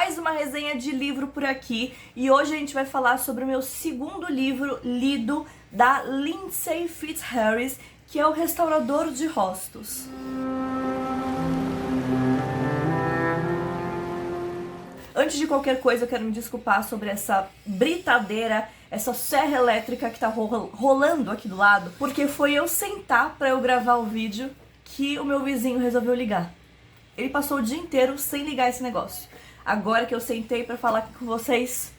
mais uma resenha de livro por aqui e hoje a gente vai falar sobre o meu segundo livro lido da Lindsay Fitzharris, que é O Restaurador de Rostos. Antes de qualquer coisa, eu quero me desculpar sobre essa britadeira, essa serra elétrica que tá rolando aqui do lado, porque foi eu sentar pra eu gravar o vídeo que o meu vizinho resolveu ligar. Ele passou o dia inteiro sem ligar esse negócio. Agora que eu sentei pra falar aqui com vocês,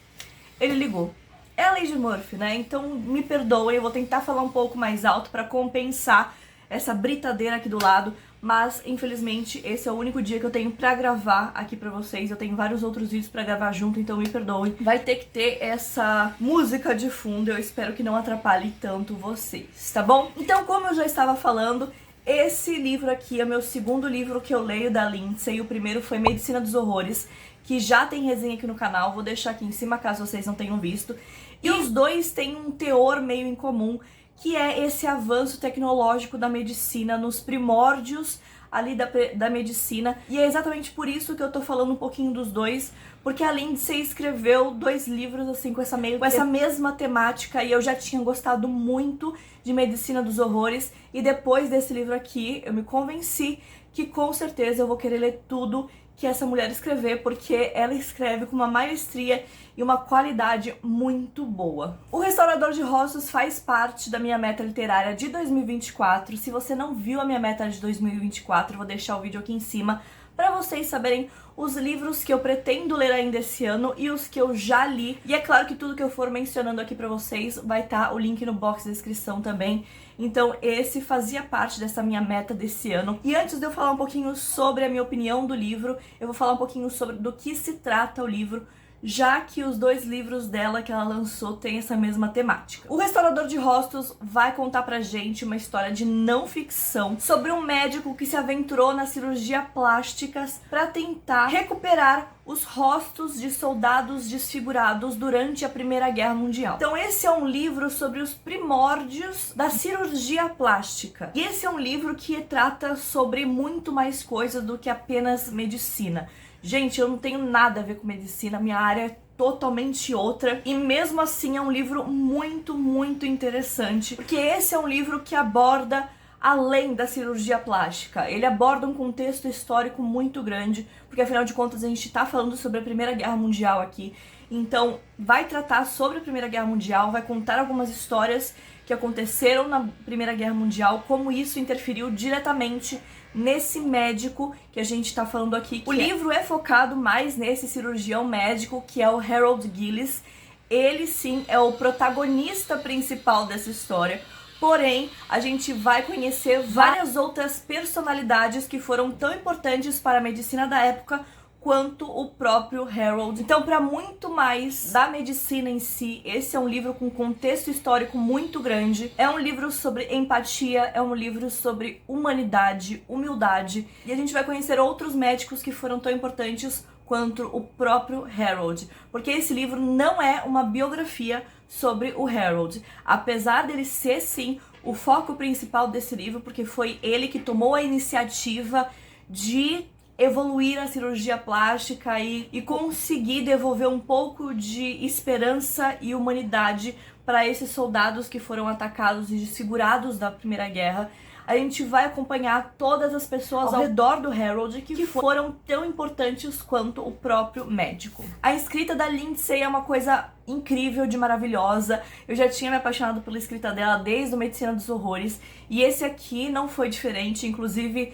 ele ligou. É a Lady Murphy, né? Então me perdoem, eu vou tentar falar um pouco mais alto pra compensar essa britadeira aqui do lado, mas infelizmente esse é o único dia que eu tenho pra gravar aqui pra vocês. Eu tenho vários outros vídeos pra gravar junto, então me perdoem. Vai ter que ter essa música de fundo, eu espero que não atrapalhe tanto vocês, tá bom? Então, como eu já estava falando, esse livro aqui é meu segundo livro que eu leio da Lindsay. O primeiro foi Medicina dos Horrores, que já tem resenha aqui no canal, vou deixar aqui em cima caso vocês não tenham visto. E os dois têm um teor meio em comum, que é esse avanço tecnológico da medicina nos primórdios ali da medicina. E é exatamente por isso que eu tô falando um pouquinho dos dois, porque a Lindsay escreveu dois livros assim com essa mesma temática e eu já tinha gostado muito de Medicina dos Horrores, e depois desse livro aqui eu me convenci que com certeza eu vou querer ler tudo que essa mulher escrever, porque ela escreve com uma maestria e uma qualidade muito boa. O Restaurador de Rostos faz parte da minha meta literária de 2024. Se você não viu a minha meta de 2024, eu vou deixar o vídeo aqui em cima para vocês saberem os livros que eu pretendo ler ainda esse ano e os que eu já li. E é claro que tudo que eu for mencionando aqui pra vocês vai estar o link no box de descrição também. Então esse fazia parte dessa minha meta desse ano. E antes de eu falar um pouquinho sobre a minha opinião do livro, eu vou falar um pouquinho sobre do que se trata o livro, já que os dois livros dela que ela lançou têm essa mesma temática. O Restaurador de Rostos vai contar pra gente uma história de não ficção sobre um médico que se aventurou na cirurgia plásticas para tentar recuperar os rostos de soldados desfigurados durante a Primeira Guerra Mundial. Então esse é um livro sobre os primórdios da cirurgia plástica. E esse é um livro que trata sobre muito mais coisas do que apenas medicina. Gente, eu não tenho nada a ver com medicina, minha área é totalmente outra, e mesmo assim é um livro muito, muito interessante, porque esse é um livro que aborda além da cirurgia plástica. Ele aborda um contexto histórico muito grande, porque afinal de contas a gente tá falando sobre a Primeira Guerra Mundial aqui. Então vai tratar sobre a Primeira Guerra Mundial, vai contar algumas histórias que aconteceram na Primeira Guerra Mundial, como isso interferiu diretamente nesse médico que a gente tá falando aqui. O livro é focado mais nesse cirurgião médico, que é o Harold Gillis. Ele sim é o protagonista principal dessa história. Porém, a gente vai conhecer várias outras personalidades que foram tão importantes para a medicina da época quanto o próprio Harold. Então, para muito mais da medicina em si, esse é um livro com contexto histórico muito grande. É um livro sobre empatia, é um livro sobre humanidade, humildade. E a gente vai conhecer outros médicos que foram tão importantes quanto o próprio Harold. Porque esse livro não é uma biografia sobre o Harold. Apesar dele ser, sim, o foco principal desse livro, porque foi ele que tomou a iniciativa de evoluir a cirurgia plástica e conseguir devolver um pouco de esperança e humanidade para esses soldados que foram atacados e desfigurados da Primeira Guerra. A gente vai acompanhar todas as pessoas ao redor do Harold que foram tão importantes quanto o próprio médico. A escrita da Lindsay é uma coisa incrível, de maravilhosa. Eu já tinha me apaixonado pela escrita dela desde o Medicina dos Horrores, e esse aqui não foi diferente. Inclusive,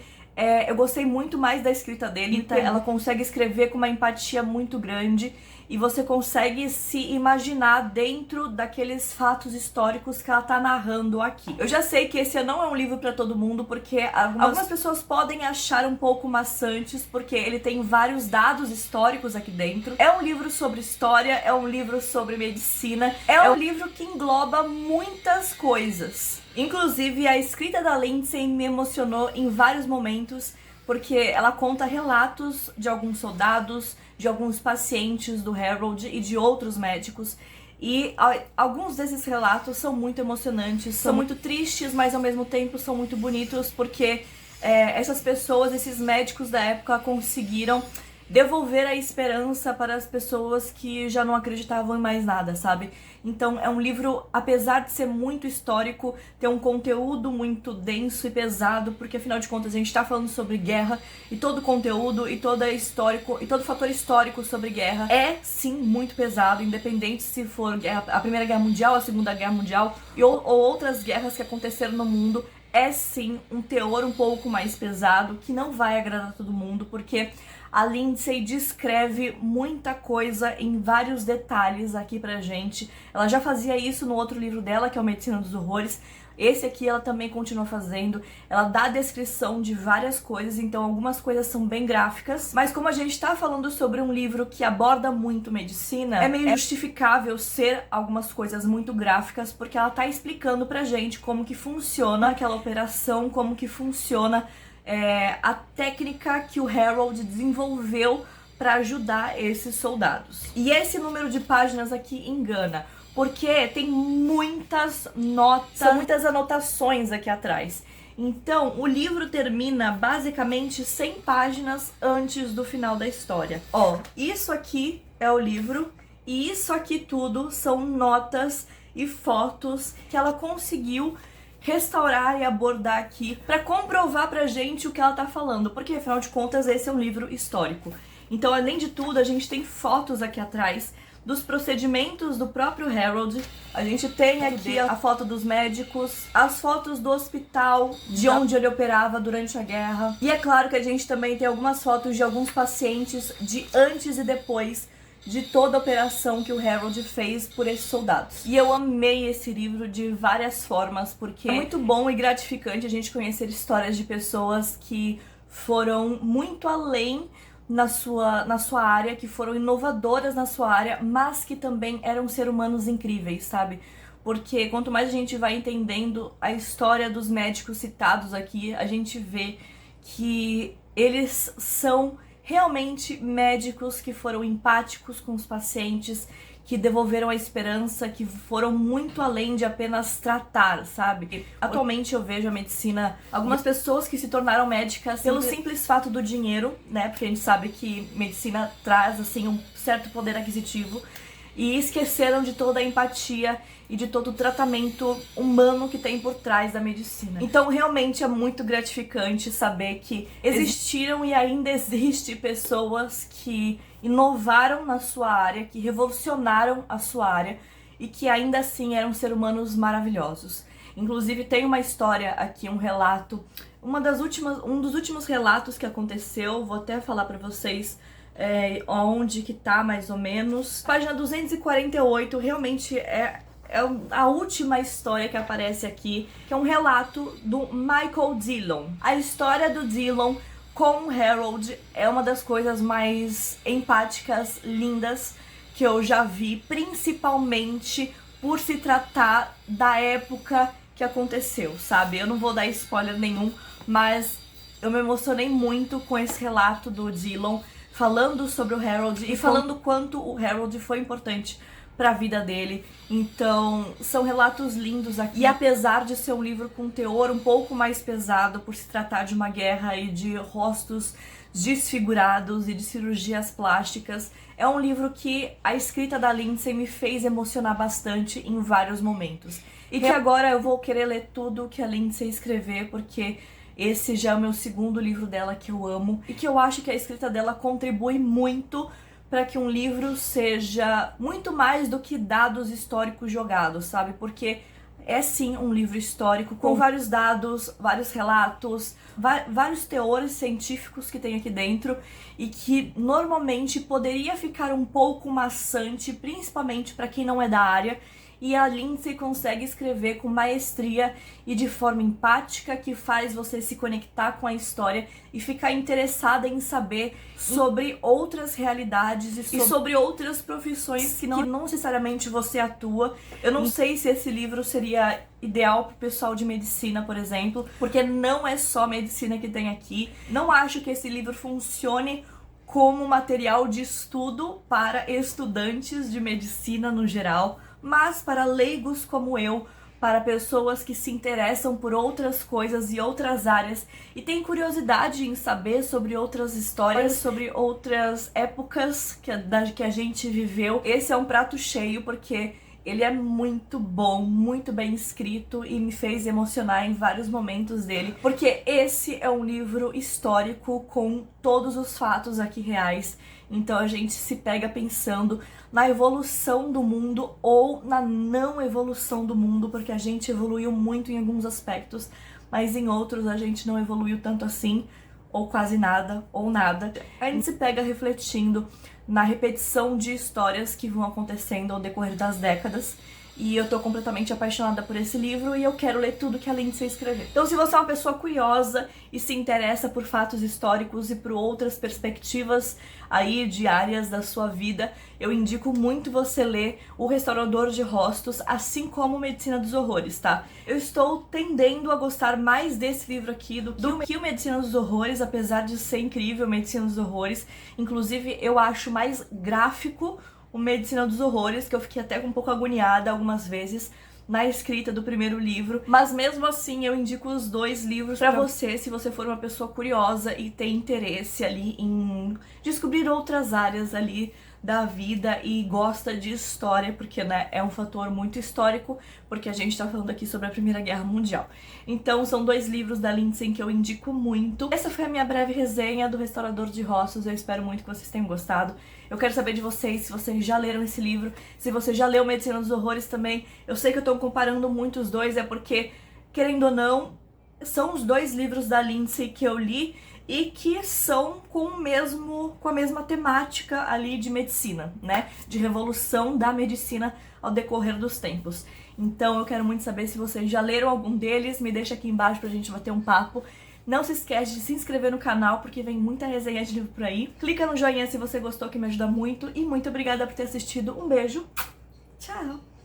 eu gostei muito mais da escrita dele. Ela consegue escrever com uma empatia muito grande e você consegue se imaginar dentro daqueles fatos históricos que ela tá narrando aqui. Eu já sei que esse não é um livro pra todo mundo, porque algumas pessoas podem achar um pouco maçantes, porque ele tem vários dados históricos aqui dentro. É um livro sobre história, é um livro sobre medicina, é um livro que engloba muitas coisas. Inclusive, a escrita da Lindsay me emocionou em vários momentos, porque ela conta relatos de alguns soldados, de alguns pacientes do Harold e de outros médicos. E alguns desses relatos são muito emocionantes, são muito tristes, mas ao mesmo tempo são muito bonitos, porque essas pessoas, esses médicos da época conseguiram devolver a esperança para as pessoas que já não acreditavam em mais nada, sabe? Então é um livro, apesar de ser muito histórico, ter um conteúdo muito denso e pesado, porque afinal de contas a gente tá falando sobre guerra, e todo o conteúdo e todo histórico e todo fator histórico sobre guerra é sim muito pesado, independente se for a Primeira Guerra Mundial, a Segunda Guerra Mundial ou outras guerras que aconteceram no mundo. É sim um teor um pouco mais pesado, que não vai agradar todo mundo, porque a Lindsay descreve muita coisa em vários detalhes aqui pra gente. Ela já fazia isso no outro livro dela, que é o Medicina dos Horrores. Esse aqui ela também continua fazendo. Ela dá a descrição de várias coisas, então algumas coisas são bem gráficas. Mas como a gente tá falando sobre um livro que aborda muito medicina, é meio justificável ser algumas coisas muito gráficas, porque ela tá explicando pra gente como que funciona aquela operação, como que funciona a técnica que o Harold desenvolveu para ajudar esses soldados. E esse número de páginas aqui engana, porque tem muitas notas, são muitas anotações aqui atrás. Então, o livro termina basicamente 100 páginas antes do final da história. Ó, isso aqui é o livro e isso aqui tudo são notas e fotos que ela conseguiu restaurar e abordar aqui pra comprovar pra gente o que ela tá falando, porque afinal de contas esse é um livro histórico. Então, além de tudo, a gente tem fotos aqui atrás dos procedimentos do próprio Harold. A gente tem aqui a foto dos médicos, as fotos do hospital, de onde ele operava durante a guerra. E é claro que a gente também tem algumas fotos de alguns pacientes de antes e depois de toda a operação que o Harold fez por esses soldados. E eu amei esse livro de várias formas, porque é muito bom e gratificante a gente conhecer histórias de pessoas que foram muito além na sua área, que foram inovadoras na sua área, mas que também eram seres humanos incríveis, sabe? Porque quanto mais a gente vai entendendo a história dos médicos citados aqui, a gente vê que eles são realmente médicos que foram empáticos com os pacientes, que devolveram a esperança, que foram muito além de apenas tratar, sabe? Atualmente eu vejo a medicina, algumas pessoas que se tornaram médicas pelo simples fato do dinheiro, né? Porque a gente sabe que medicina traz, assim, um certo poder aquisitivo, e esqueceram de toda a empatia e de todo o tratamento humano que tem por trás da medicina. Então realmente é muito gratificante saber que existiram e ainda existem pessoas que inovaram na sua área, que revolucionaram a sua área e que ainda assim eram seres humanos maravilhosos. Inclusive tem uma história aqui, um relato, um dos últimos relatos que aconteceu, vou até falar pra vocês onde que tá mais ou menos. Página 248, realmente é a última história que aparece aqui, que é um relato do Michael Dillon. A história do Dillon com Harold é uma das coisas mais empáticas, lindas que eu já vi, principalmente por se tratar da época que aconteceu, sabe? Eu não vou dar spoiler nenhum, mas eu me emocionei muito com esse relato do Dillon, falando sobre o Harold e falando quanto o Harold foi importante para a vida dele. Então, são relatos lindos aqui. E apesar de ser um livro com teor um pouco mais pesado, por se tratar de uma guerra e de rostos desfigurados e de cirurgias plásticas, é um livro que a escrita da Lindsay me fez emocionar bastante em vários momentos. E que agora eu vou querer ler tudo que a Lindsay escrever, porque esse já é o meu segundo livro dela que eu amo e que eu acho que a escrita dela contribui muito para que um livro seja muito mais do que dados históricos jogados, sabe? Porque é sim um livro histórico com vários dados, vários relatos, vários teores científicos que tem aqui dentro e que normalmente poderia ficar um pouco maçante, principalmente para quem não é da área. E a Lindsay consegue escrever com maestria e de forma empática, que faz você se conectar com a história e ficar interessada em saber sobre outras realidades e sobre outras profissões que não necessariamente você atua. Eu não sei se esse livro seria ideal pro pessoal de medicina, por exemplo, porque não é só medicina que tem aqui. Não acho que esse livro funcione como material de estudo para estudantes de medicina no geral, mas para leigos como eu, para pessoas que se interessam por outras coisas e outras áreas e têm curiosidade em saber sobre outras histórias, sobre outras épocas que a gente viveu. Esse é um prato cheio porque ele é muito bom, muito bem escrito e me fez emocionar em vários momentos dele, porque esse é um livro histórico com todos os fatos aqui reais. Então a gente se pega pensando na evolução do mundo ou na não evolução do mundo, porque a gente evoluiu muito em alguns aspectos, mas em outros a gente não evoluiu tanto assim, ou quase nada, ou nada. A gente se pega refletindo na repetição de histórias que vão acontecendo ao decorrer das décadas. E eu tô completamente apaixonada por esse livro e eu quero ler tudo que a Lindsay escreveu. Então, se você é uma pessoa curiosa e se interessa por fatos históricos e por outras perspectivas aí de áreas da sua vida, eu indico muito você ler O Restaurador de Rostos, assim como Medicina dos Horrores, tá? Eu estou tendendo a gostar mais desse livro aqui do que o Medicina dos Horrores, apesar de ser incrível Medicina dos Horrores. Inclusive, eu acho mais gráfico o Medicina dos Horrores, que eu fiquei até um pouco agoniada algumas vezes na escrita do primeiro livro, mas mesmo assim eu indico os dois livros pra você, se você for uma pessoa curiosa e tem interesse ali em descobrir outras áreas ali da vida e gosta de história, porque, né, é um fator muito histórico, porque a gente tá falando aqui sobre a Primeira Guerra Mundial. Então são dois livros da Lindsay que eu indico muito. Essa foi a minha breve resenha do Restaurador de Rostos, eu espero muito que vocês tenham gostado. Eu quero saber de vocês, se vocês já leram esse livro, se você já leu Medicina dos Horrores também. Eu sei que eu tô comparando muito os dois, é porque, querendo ou não, são os dois livros da Lindsay que eu li e que são com a mesma temática ali de medicina, né? De revolução da medicina ao decorrer dos tempos. Então eu quero muito saber se vocês já leram algum deles, me deixa aqui embaixo pra gente bater um papo. Não se esquece de se inscrever no canal, porque vem muita resenha de livro por aí. Clica no joinha se você gostou, que me ajuda muito. E muito obrigada por ter assistido. Um beijo. Tchau!